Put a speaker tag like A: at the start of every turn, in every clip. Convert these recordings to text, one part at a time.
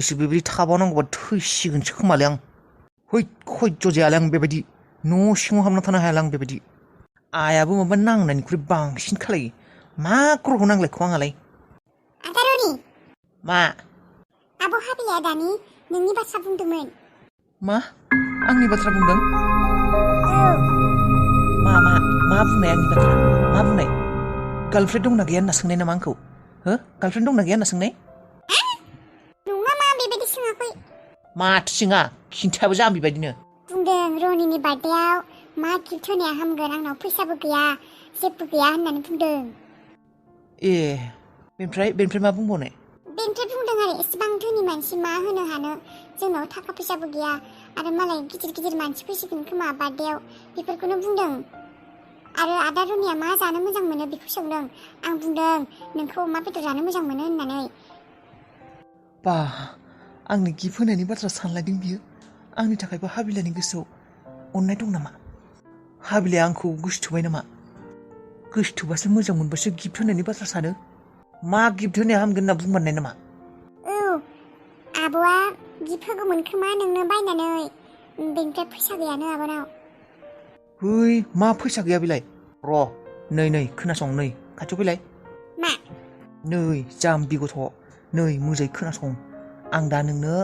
A: एसे बेबायदि थाबावनांगौबा थैसिगोनसो खोमालै आं है खयज' जायालै आं बेबायदि न' सिङाव हाबना थानो हायालै आं बेबायदि आइयाबो माबा नांनायनिख्रुइ बांसिन खालायो मा ग्रह नांलायखो आंहालाय
B: आदा रनि
A: मा
B: आब' हाबिया दानि नोंनि बाथ्रा बुंदोंमोन
A: मा आंनि बाथ्रा बुंदों मा बुंनाय आंनि बाथ्रा मा बुंनाय गार्लफ्रेन्ड दंना गैया होनना सोंनाय नामा आंखौ हो गार्लफ्रेन्ड दंना गैया होनना सोंनाय
B: नङा मा बेबायदि सोङाखै
A: माथो सोङा खिन्थायाबो जाम्बि बायदिनो
B: बुंदों रनिनि बार्थडेआव मा गिफ्ट होनाया हामगोन आंनाव फैसाबो गैया जेबो गैया होननानै बुंदों
A: ए बेनिफ्राय मा बुंबावनाय
B: बेनिफ्राय बुंदों आरो एसेबां धोनि मानसि मा होनो हानो जोंनाव थाखा फैसाबो गैया आरो मालाय गिदिर मानसि फैसिगोन खोमा बार्थडेआव बेफोरखौनो बुंदों आरो आदा रनिया मा जानो मोजां मोनो बेखौ सोंदों आं बुंदों नोंखौ अमा बेदर जानो मोजां मोनो होननानै
A: बा आंनि गिफ्ट होनायनि बाथ्रा सानलायदों बियो आंनि थाखायबो हाबिलानि गोसोआव अननाय दं नामा हाबिलाया आंखौ गोसोथोबाय नामा गोसोथोबासो मोजां मोनबासो गिफ्ट होनायनि बाथ्रा सानो मा गिफ्ट होनाया हामगोन होनना बुंबारनाय नामा
B: औ आब'आ गिफ्ट होगौमोन खोमा नोंनो बायनानै बेनिफ्राय फैसा गैयानो आब'नाव
A: है मा फैसा गैया बेलाय र' नै खोनासं नै खाथियाव फैलाय
B: मा
A: नै जाम्बि गथ' नै मोजाङै खोनासं आं दा नोंनो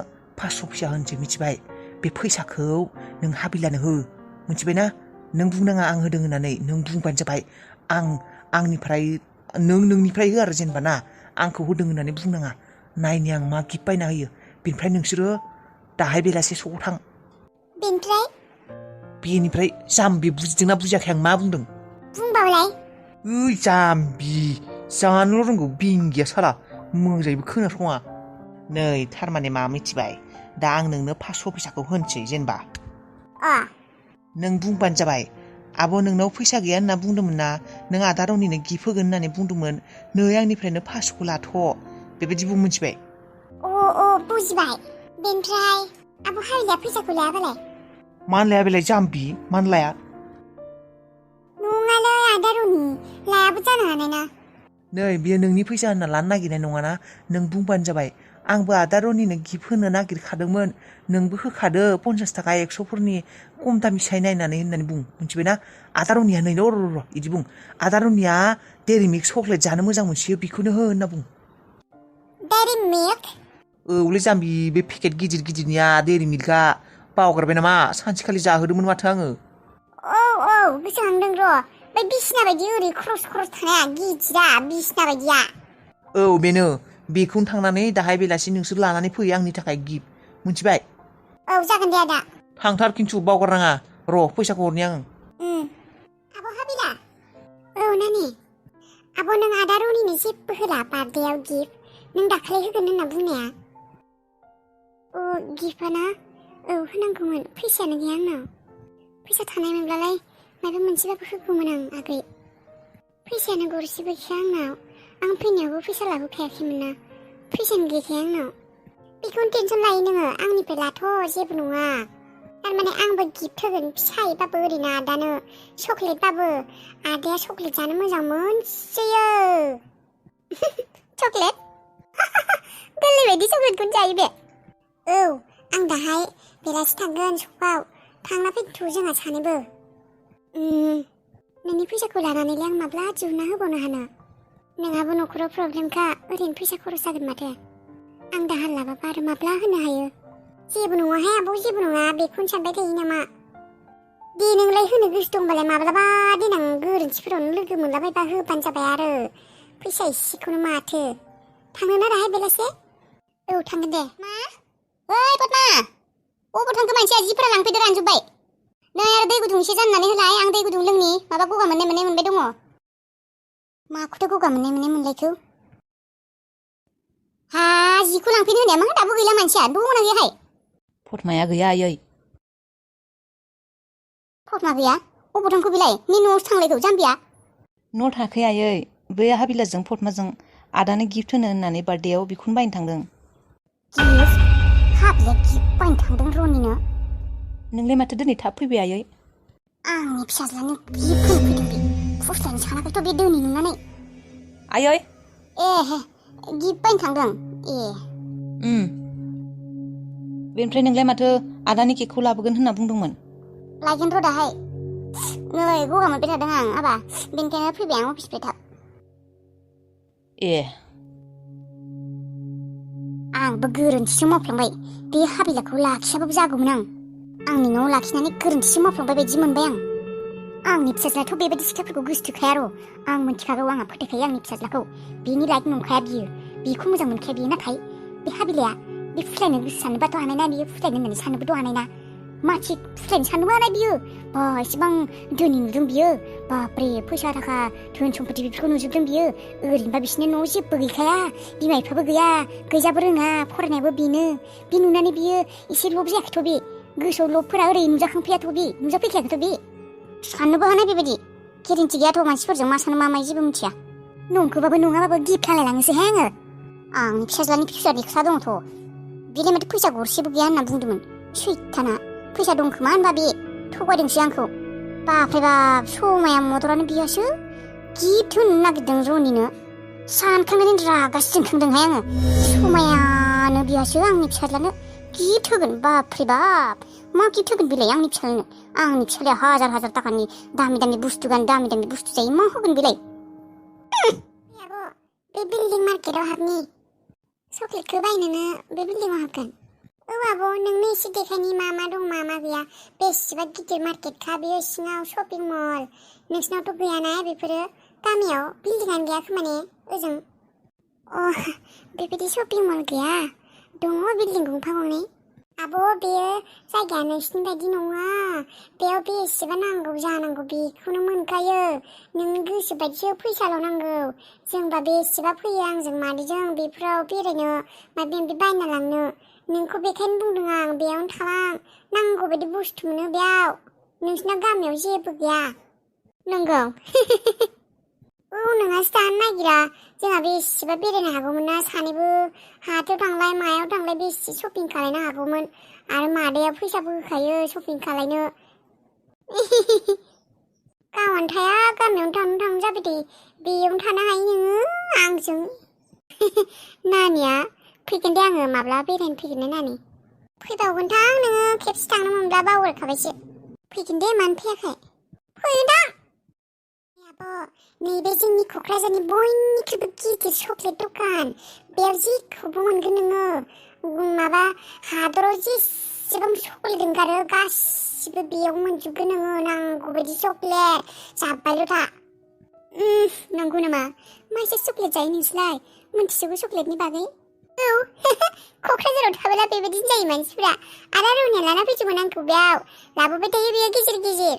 A: 500 फैसा होनोसै मिथिबाय बे फैसाखौ नों हाबिलानो हो मिथिबायना नों बुंनाङा आं होदों होननानै नों बुंबानो जाबाय आंनिफ्राय नोंनिफ्राय हो आरो जेनेबा ना आंखौ होदों होननानै बुंनाङा नायनि आं मा गिफ्ट बायना होयो बेनिफ्राय नोंसोरो दाहाय बेलासे स'आव थां बेनिफ्राय जाम्बि बुजिदोंना बुजियाखै आं मा बुंदों
B: बुंबावलाय
A: ओइ जाम्बि जानोल' रोंगौ बिंगिया साला मोजाङैबो खोनासङा नै थारमाने मा मिथिबाय दा आं नोंनो 500 फैसाखौ होनोसै जेनेबा नों बुंबानो जाबाय आब' नोंनाव फैसा गैया होनना बुंदोंमोन ना नों आदा रनिनो गिफ्ट होगोन होननानै बुंदोंमोन नै आंनिफ्रायनो 500खौ लाथ' बेबायदि बुं मिथिबाय
B: अ बुजिबाय बेनिफ्राय आब' हाबिला फैसाखौ लायाबालाय
A: मानो लाया बेलाय जाम्बि मानो लाया
B: नङालै आदा रनि लायाबो जानो हानाय ना
A: नै बियो नोंनि फैसा होनना लानो नागिरनाय नङाना नों बुंबानो जाबाय आंबो आदा रनिनो गिफ्ट होनो नागिरखादोंमोन नोंबो होखादो 50 थाखा 100फोरनि खम दामि साइ नायनानै होननानै बुं मिथिबायना आदा रनिया नै र' इदि बुं आदा रनिया डेरि मिल्क चकलेट जानो मोजां मोनसियो बेखौनो हो होनना बुं
B: डेरि मिल्क
A: औलै जाम्बि बे पेकेट गिदिरनिया डेरि मिल्कआ बावगारबाय नामा सानसेखालि जाहोदोंमोन माथो आङो
B: औ गोसोखांदों र' बै बिसिना बायदि ओरै क्रस थानाया गिदिरा बिसिना बायदिया
A: औ बेनो बेखौनो थांनानै दाहाय बेलासि नोंसोर लानानै फै आंनि थाखाय गिफ्ट मिथिबाय
B: औ जागोन दे आदा
A: थांथार खिन्थु बावगारनाङा र' फैसाखौ हरनि आं
B: आब' हाबिला औ नानि आब' नों आदा रनिनो जेबो होला बार्थडेआव गिफ्ट नों दाखालि होगोन होनना बुंनाया गिफ्टआ औ होनांगौमोन फैसायानो गैया आंनाव फैसा थानायमोनब्लालाय माबा मोनसेबाबो होगौमोन आं आगै फैसायानो गरसेबो गैया आंनाव आं फैनायावबो फैसा लाबोखायाखैमोन ना फैसायानो गैखाया आंनाव बेखौनो टेनसन लायो नोङो आंनिफ्राय लाथ' जेबो नङा थारमाने आंबो गिफ्ट होगोन फिसायैबाबो ओरैनो आदानो चकलेटबाबो आदाया चकलेट जानो मोजां मोनसोयो चकलेट गोरलै बायदि चकलेटखौनो जायो बे औ आं दाहाय बेलासि थांगोन सकाव थांना फैथ' जोंहा सानैबो नोंनि फैसाखौ लानानैलाय आं माब्ला दिहुनना होबावनो हानो नोंहाबो न'खराव प्रब्लेमखा ओरैनो फैसा खरस जागोन माथो आं दाहार लाबाबा आरो माब्ला होनो हायो जेबो नङाहाय आब' जेबो नङा बेखौनो सानबाय थायो नामा दे नोंलाय होनो गोसो दंबालाय माब्लाबा देनां गोरोन्थिफोरावनो लोगो मोनलाबायबा होबानो जाबाय आरो फैसा एसेखौनो माथो थांनोना दाहाय बेलासे औ थांगोन दे मा ओइ पद्मा अबाव थांखो मानसिया जिफोरा लांफैदो रानजोब्बाय नै आरो दै गुदुं एसे जाननानै होलाय आं दै गुदुं लोंनि माबा गगा मोननाय दङ माखौथो गगा मोननाय मोनलायखौ हा जिखौ लांफैनो होनाया मा दाबो गैला मानसिया दङना गैयाहाय
A: फटमाया गैया आयै
B: फटमा गैया अबाव थांखो बेलाय नै न'आवसो थांलायखौ जाम्बिया
A: न' थाखै आयै बै हाबिलाजों फटमाजों आदानो गिफ्ट होनो होननानै बार्थडेआव बेखौनो बायनो थांदों
B: गिफ्ट हाबिला गिफ्ट बायनो थांदों रनिनो
A: नोंलाय माथो दिनै थाब फैबाय आयै
B: आंनि फिसाज्लानो गिफ्ट होनो फैदों बे फुस्लायनो सानाखैथ' बे दोनि नुनानै
A: आयै
B: ए गिफ्ट बायनो थांदों ए
A: बेनिफ्राय नोंलाय माथो आदानि केकखौ लाबोगोन होनना बुंदोंमोन?
B: लायगोन र' दाहाय। नै गगा मोनबाय थादों आं आबा, बेनिखायनो फैबाय आं अफिसनिफ्राय थाब।
A: ए
B: आंबो गोरोन्थिसो मावफ्लांबाय। बे हाबिलाखौ लाखियाबाबो जागौमोन आं। आंनि न'आव लाखिनानै गोरोन्थिसो मावफ्लांबाय बायदि मोनबाय आं। आंनि फिसाज्लाथ' बेबायदि सिख्लाफोरखौ गोसोथोखाया र'। आं मिथिखागौ, आंहा फोथायखायो आंनि फिसाज्लाखौ। बेनि लायक नंखाया बियो। बेखौ मोजां मोनखाया बियो, नाथाय बे हाबिलाया बे फुस्लायनो गोसो सानोबाथ' हानाय ना, बियो फुस्लायनो होननानै साननोबोथ' हानाय ना। मा थिग फुस्लायनो साननोबो हानाय बियो। बा एसेबां धोनि नुदों बियो। बाब्रे फैसा थाखा धोन सम्पति बेफोरखौ नुजोबदों बियो। ओरैनोबा बिसिनि न'आव जेबो गैखाया, बिमा बिफाबो गैया, गैजाबो रोङा, फरायनायाबो बेनो। बे नुनानै बियो एसे लब जायाखैथ' बे। गोसोआव लबफोरा ओरै नुजाखांफैयाथ' बे, नुजाफैखायाखैथ' बे। साननोबो हानाय बेबायदि गेरेन्टि गैयाथ' मानसिफोरजों मा सानो मा मायो जेबो मिथिया। नंखोबाबो नङाबाबो गिफ्लालायलाङोसोहाय आङो। आंनि फिसाज्लानि फिसानि खोथा दङथ'। बेलाय माथो फैसा गरसेबो गैया होनना बुंदोंमोन। सैथाना फैसा दं खोमा होनबा बे थगायदोंसो आंखौ। बाफ्रे बाब, समाया मदरानो बियासो गिफ्ट होनो नागिरदों रनिनो। सानखांनानै रागासो जोंखांदोंहाय आङो। समायानो बियासो आंनि फिसाज्लानो गिफ्ट होगोन। बाफ्रे बाब, मा गिफ्ट होगोन बेलाय आंनि फिसाज्लानो? आंनि फिसाज्लाया हाजार हाजार थाखानि दामि दामि बुस्थु गानो, दामि दामि बुस्थु जायो, मा होगोन बेलाय? बे बिल्डिं मार्केटाव हाबनि चक्लेटखौ बायनोनो बे बिल्डिंआव हाबगोन। औ आब', नोंनो एसे देखायनि मा मा दं मा मा गैया। बेसेबा गिदिर मार्केटखा बेयो, सिङाव शपिं मल। नोंसिनावथ' गैयाना बेफोरो? गामियाव बिल्डिंआनो गैया खोमा ने ओजों? अ, बेबायदि शपिं मल गैया, दङ बिल्डिं गंफा गंनै। आब', बेयो जायगाया नोंसिनि बायदि नङा। बेयाव बेसेबा नांगौ जानांगौ बेखौनो मोनखायो। नोंनि गोसो बायदिसो, फैसाल' नांगौ। जोंबा बेसेबा फैयो आंजों मादैजों बेफोराव बेरायनो, माबा माबि बायना लांनो। नोंखौ बेखायनो बुंदों आं, बेयावनो थालां, नांगौ बायदि बुस्थु मोनो बेयाव। नोंसिना गामियाव जेबो गैया। नंगौ? औ, नोंहासो थानो नागिरा। जोंहा बेसेबा बेरायनो हागौमोन ना सानैबो। हाथायाव थांलाय मायाव थांलाय बेसे शपिं खालायनो हागौमोन। आरो मादैया फैसाबो होखायो शपिं खालायनो। गावनो थाया, गामियावनो थांनो जाबाय दे। बेयावनो थानो हायो नोङो आंजों। नानिया फैगोन दे, आङो माब्ला बेरायनो फैगोन ना नानि? फैबावगोनथां नोङो, खेबसे थांनो मोनब्ला बावगारखाबायसो। फैगोन दे, मानो फैयाखै? फैगोनदां। आब', नैबे जोंनि क'क्राझारनि बयनिख्रुइबो गिदिर चक्लेट दखान, बेयाव जेखौबो मोनगोन नोङो। माबा हादराव जेसेबां चक्लेट ओंखारो गासिबो बेयाव मोनजोबगोन नोङो। नांगौ बायदि चक्लेट, जाब्बायल' था। नंगौ नामा? मा एसे चक्लेट जायो नोंसोरलाय? मोनथिजोबो चक्लेटनि बागै? औ, क'क्राझाराव थाबोला बेबायदिनो जायो मानसिफोरा। आरो रौनिया लाना फैदोंमोन आंखौ बेयाव, लाबोबाय थायो बेयो गेजेर गेजेर।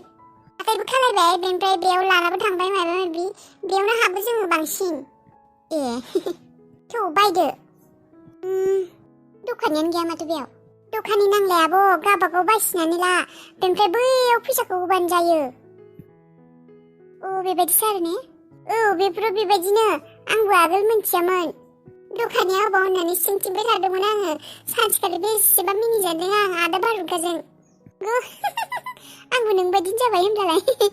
B: आखाइबो खालायबाय, बेनिफ्राय बेयाव लानाबो थांबाय माबा माबि। बेयावनो हाबो जोङो बांसिन। ए, थ' बायदो। दखानियानो गैया माथो बेयाव। दखाननि नांलाय आब', गावबागाव बासिनानै ला, बेनिफ्राय बैयाव फैसाखौ होबानो जायो। औ, बेबायदिसो आरो ने? औ, बेफोराव बेबायदिनो। आंबो आगोल मिथियामोन। दखानिया होबाव होननानै सोंथिंबाय थादोंमोन आङो। सानसेखालि बेसेबा मिनिजादों आं आदा बारुगाजों। आंबो नोंबायदिनो जाबाय होनब्लालाय।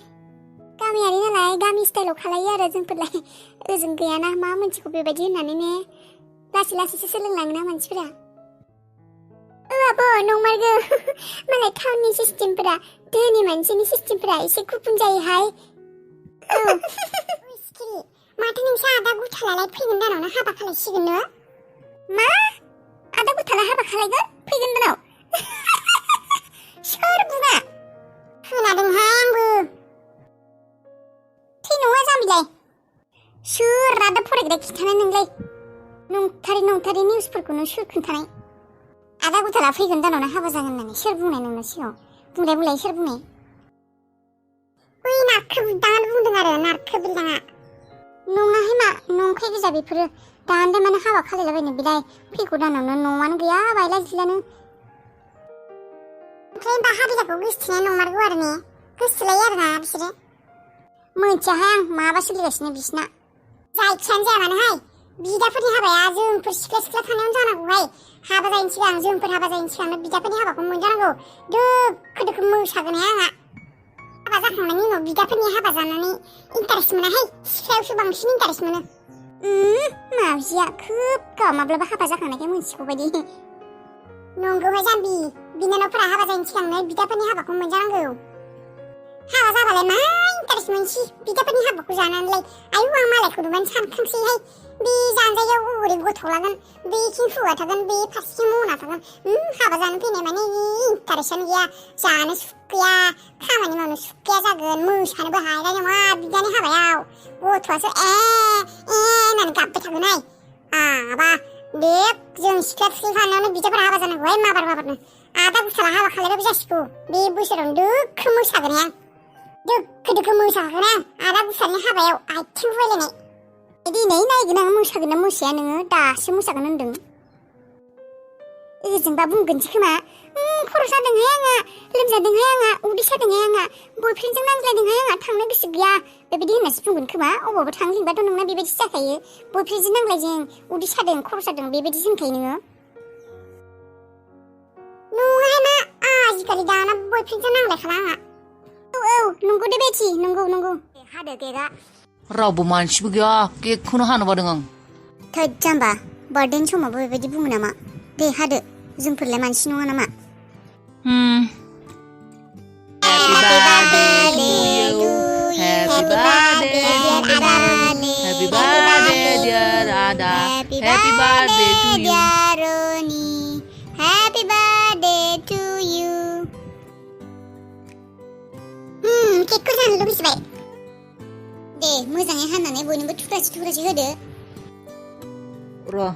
B: गामियारि नालाय गामि स्टाइलाव खालायो आरो जोंफोरलाय। ओजों गैयाना मा मोनथिगौ बेबायदि होननानै ने। लासै लासैसो सोलोंलाङोना मानसिफोरा। औ आब', नंमारगौ। मालाय टाउननि सिस्टेमफोरा, धोनि मानसिनि सिस्टेमफोरा एसे गुबुन जायोहाय। औ। सिखिरि, माथो नोंसा आदा गुथालालाय फैगोन दानावनो हाबा खालायसिगोननो? मा? आदा गुथाला हाबा खालायगोन फैगोन दानाव? सोर बुङा? खोनादोंहाय आंबो। थै नङा जाम्बिलाय। सोर रादाब फरायग्रा खिन्थानाय नोंलाय? नंथारि निउसफोरखौनो सोर खोन्थानाय? आदा गुथाला फैगोन दानावनो हाबा जागोन होननानै सोर बुंनाय नोंनो सिगाङाव? बुंलाय सोर बुंनाय? बै नारखो बिदाङानो बुंदों आरो, नारखो बिदाङा। नङाहाय मा, नंखाय गोजा बेफोरो। दान्दा मानो हाबा खालायलाबायनो बेलाय? फैगौ दानावनो न'आनो गैया बायला जिलानो। ओमफ्राय दा हाबिलाखौ गोसोथोनाया नंमारगौ आरो ने? गोसोथोलायो आरोना बिसोरो? मोनथियाहाय आं, माबा सोलिगासिनो बिसिना। जायखियानो जाया मानोहाय, बिदाफोरनि हाबाया जोंफोर सिख्ला थानायावनो जानांगौहाय। हाबा जायैनि सिगां, जोंफोर हाबा जायैनि सिगांनो बिदाफोरनि हाबाखौ मोनजानांगौ। दोखो मोसागोनहाय आंहा। हाबा जाखांनायनि उनाव बिदाफोरनि हाबा जानानै इन्टारेस्ट मोनाहाय, सिख्लायावसो बांसिन इन्टारेस्ट मोनो। मावजिया खोब गाव माब्लाबा हाबा जाखांनायखाय मोनसिगौ बायदि। नंगौहाय जाम्बि बिनानावफोरा हाबा जायैनि सिगांनो बिदाफोरनि हाबाखौ मोनजानांगौ हाबा जाबालाय मा इन्टारेस्ट मोनसै बिदाफोरनि हाबाखौ जानानैलाय आयु आं मालायखौ नुबानो सानखांसैहाय बे जानजायाव ओरै गथ' लागोन बेथिं हौवा थागोन बे फारसेथिं मना थागोन हाबा जानो फैनाय माने इन्टारेस्टआनो गैया जानो सुख गैया खामानि मावनो सुख गैया जागोन मोसानोबो हायनाय नङा बिदानि हाबायाव गथ'आसो होननानै गाबबाय थागोनहाय आबा बे जों सिख्ला थुखैखानायावनो बिदाफोरा हाबा जानांगौहाय माबारनो आदा गुस्लाला हाबा खालायबाबो जासिगौ बे बोसोरावनो दोखो मोसागोन आं दोखो मोसागोन आं आदा गुस्लानि हाबायाव आथिं हुवायलायनाय दिनै नायगोन आं मोसागोन ना मोसाया नोङो दासो मोसागोन होनदों ओजोंबा बुंगोनसै खोमा खर' सादोंहाय आंहा लोमजादोंहाय आंहा उदै सादोंहाय आंहा बयफ्रेन्डजों नांज्लायदोंहाय आंहा थांनो गोसो गैया बेबायदि होननासो बुंगोन खोमा अबावबा थांनो लिंबाथ' नोंना बेबायदि जाखायो बयफ्रेन्डजों नांज्लायजों उदै सादों खर' सादों बेबायदि होनखायो नोङो नङाहाय मा आजिखालि दाना बयफ्रेन्डजों नांलायखाला आंहा औ नंगौ दे बेथि नंगौ हादो केकआ
C: रावबो मानसिबो गैया केकखौनो हानो बादों आं
B: थोद जाम्बा बार्थडेनि समावबो बेबायदि बुङो नामा दे हादो जोंफोरलाय मानसि नङा नामा
C: Happy birthday to you. Happy birthday Happy birthday dear Ada. Happy birthday to you.
B: dear Roni. Happy birthday to you. केकखौ जानो लुबैबाय दे मोजाङै हानानै बयनोबो थुख्रासे होदो
C: र'